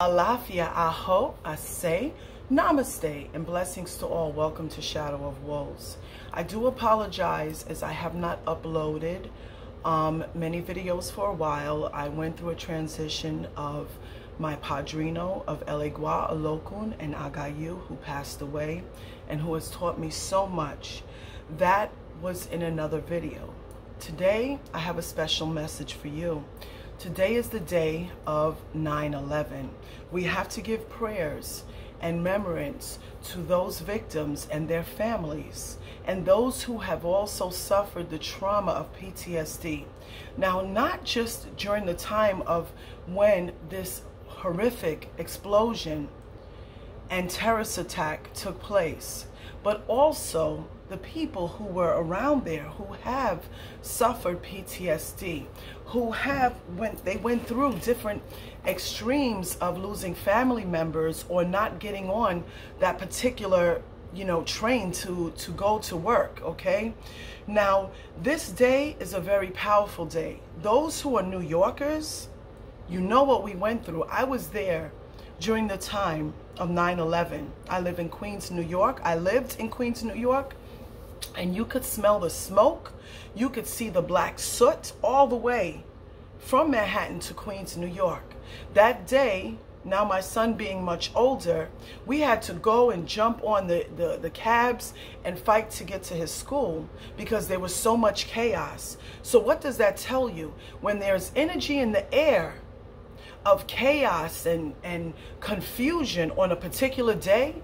Alafia, aho, ase, namaste, and blessings to all. Welcome to Shadow of Woes. I do apologize as I have not uploaded many videos for a while. I went through a transition of my padrino of Elegua, Olokun, and Agayu, who passed away and who has taught me so much. That was in another video. Today, I have a special message for you. Today is the day of 9/11. We have to give prayers and remembrance to those victims and their families, and those who have also suffered the trauma of PTSD. Now, not just during the time of when this horrific explosion and terrorist attack took place, but also the people who were around there who have suffered PTSD, who went through different extremes of losing family members or not getting on that particular train to go to work. Okay, now this day is a very powerful day. Those who are New Yorkers, you know what we went through. I was there during the time of 9/11. I live in Queens, New York. I lived in Queens, New York, and you could smell the smoke. You could see the black soot all the way from Manhattan to Queens, New York. That day, now my son being much older, we had to go and jump on the cabs and fight to get to his school because there was so much chaos. So what does that tell you? When there's energy in the air of chaos and confusion on a particular day,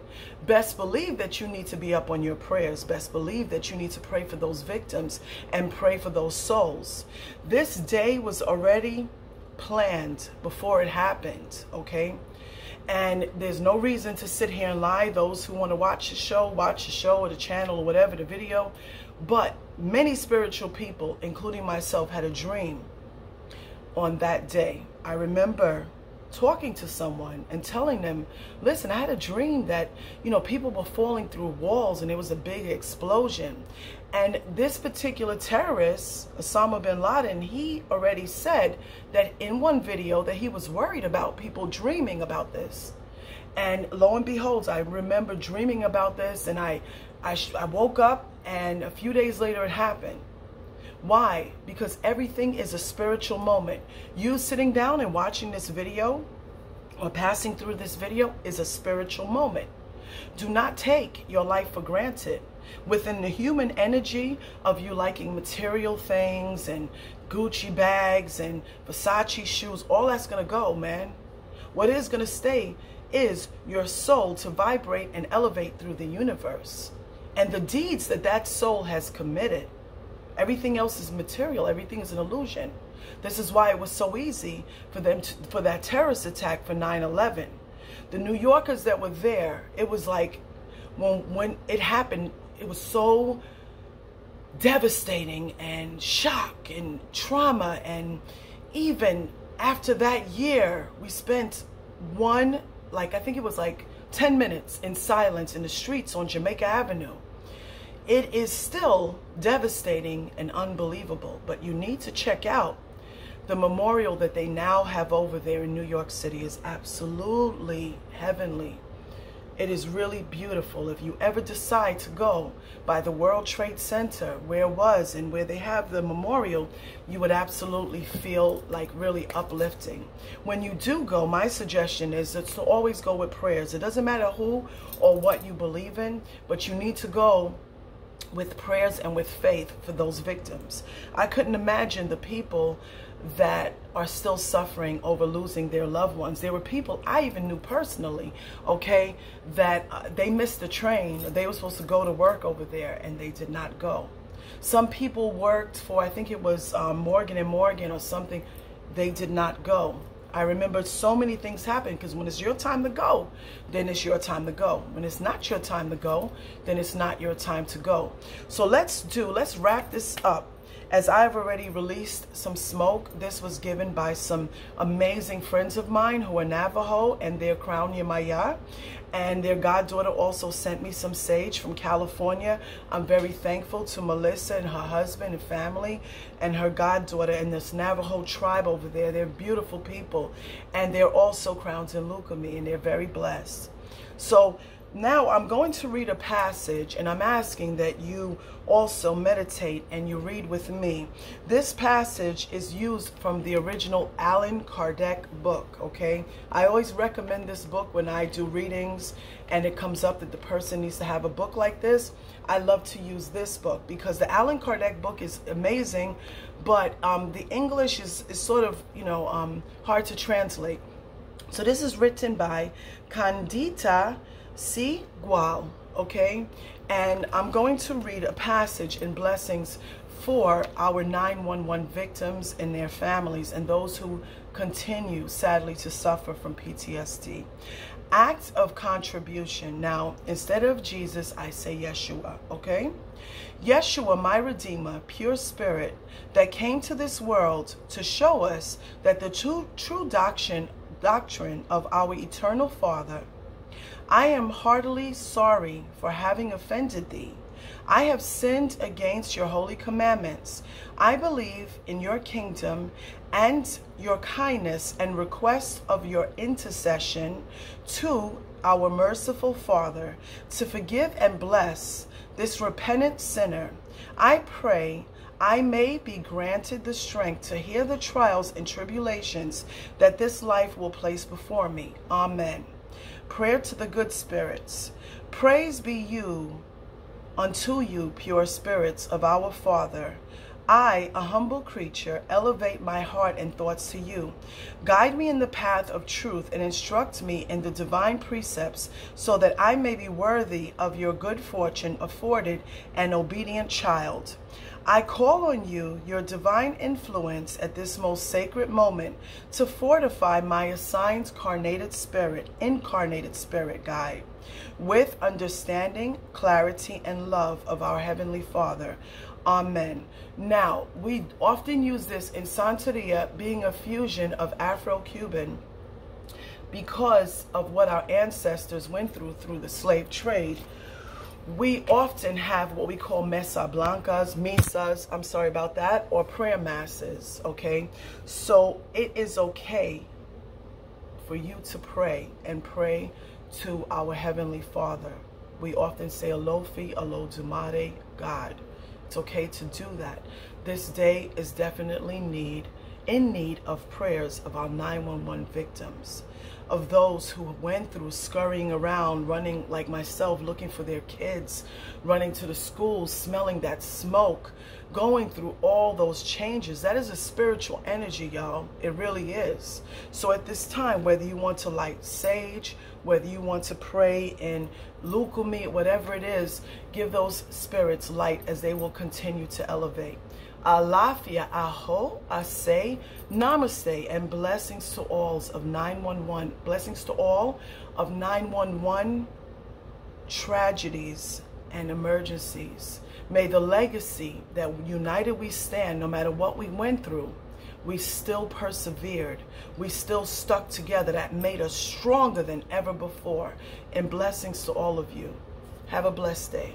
best believe that you need to be up on your prayers. Best believe that you need to pray for those victims and pray for those souls. This day was already planned before it happened, okay? And there's no reason to sit here and lie. Those who want to watch the show or the channel or whatever, the video. But many spiritual people, including myself, had a dream on that day. I remember talking to someone and telling them, listen, I had a dream that, people were falling through walls and there was a big explosion. And this particular terrorist, Osama bin Laden, he already said that in one video that he was worried about people dreaming about this. And lo and behold, I remember dreaming about this, and I woke up, and a few days later it happened. Why? Because everything is a spiritual moment. You sitting down and watching this video or passing through this video is a spiritual moment. Do not take your life for granted. Within the human energy of you liking material things and Gucci bags and Versace shoes, all that's going to go, man. What is going to stay is your soul to vibrate and elevate through the universe. And the deeds that that soul has committed. Everything else is material. Everything is an illusion. This is why it was so easy for them for that terrorist attack for 9/11. The New Yorkers that were there, it was like when it happened, it was so devastating and shock and trauma. And even after that year, we spent I think it was like 10 minutes in silence in the streets on Jamaica Avenue. It is still devastating and unbelievable, but you need to check out the memorial that they now have over there in New York City. Is absolutely heavenly. It is really beautiful. If you ever decide to go by the World Trade Center, where it was and where they have the memorial, you would absolutely feel like really uplifting. When you do go, my suggestion is to always go with prayers. It doesn't matter who or what you believe in, but you need to go with prayers and with faith for those victims. I couldn't imagine the people that are still suffering over losing their loved ones. There were people I even knew personally, okay, that they missed the train. They were supposed to go to work over there and they did not go. Some people worked for, I think it was Morgan & Morgan or something. They did not go. I remember so many things happen, because when it's your time to go, then it's your time to go. When it's not your time to go, then it's not your time to go. So let's wrap this up As I've already released some smoke, this was given by some amazing friends of mine who are Navajo, and their crown Yemaya. And their goddaughter also sent me some sage from California. I'm very thankful to Melissa and her husband and family and her goddaughter and this Navajo tribe over there. They're beautiful people. And they're also crowns in Lukumi, and they're very blessed. So now I'm going to read a passage, and I'm asking that you also meditate and you read with me. This passage is used from the original Allan Kardec book, okay? I always recommend this book when I do readings and it comes up that the person needs to have a book like this. I love to use this book because the Allan Kardec book is amazing, but the English is sort of, hard to translate. So this is written by Candida C. Gual, okay? And I'm going to read a passage in blessings for our 911 victims and their families and those who continue, sadly, to suffer from PTSD. Act of contribution. Now, instead of Jesus, I say Yeshua, okay? Yeshua, my Redeemer, pure spirit, that came to this world to show us that the true doctrine of our eternal Father. I am heartily sorry for having offended thee. I have sinned against your holy commandments. I believe in your kingdom and your kindness and request of your intercession to our merciful Father to forgive and bless this repentant sinner. I pray I may be granted the strength to hear the trials and tribulations that this life will place before me. Amen. Prayer to the good spirits. Praise be you unto you, pure spirits of our Father. I, a humble creature, elevate my heart and thoughts to you. Guide me in the path of truth and instruct me in the divine precepts so that I may be worthy of your good fortune afforded an obedient child. I call on you, your divine influence at this most sacred moment to fortify my assigned incarnated spirit guide with understanding, clarity, and love of our Heavenly Father. Amen. Now, we often use this in Santeria, being a fusion of Afro-Cuban because of what our ancestors went through the slave trade. We often have what we call mesa blancas, misas, I'm sorry about that, or prayer masses, okay? So it is okay for you to pray and pray to our Heavenly Father. We often say Alofi, Olodumare, God. It's okay to do that. This day is definitely in need of prayers of our 911 victims, of those who went through scurrying around, running like myself, looking for their kids, running to the schools, smelling that smoke, going through all those changes. That is a spiritual energy, y'all. It really is. So at this time, whether you want to light sage, whether you want to pray in Lukumi, whatever it is, give those spirits light as they will continue to elevate. Alafia, aho, ase, namaste, and blessings to all of 911. Blessings to all of 911 tragedies and emergencies. May the legacy that united we stand, no matter what we went through, we still persevered. We still stuck together. That made us stronger than ever before. And blessings to all of you. Have a blessed day.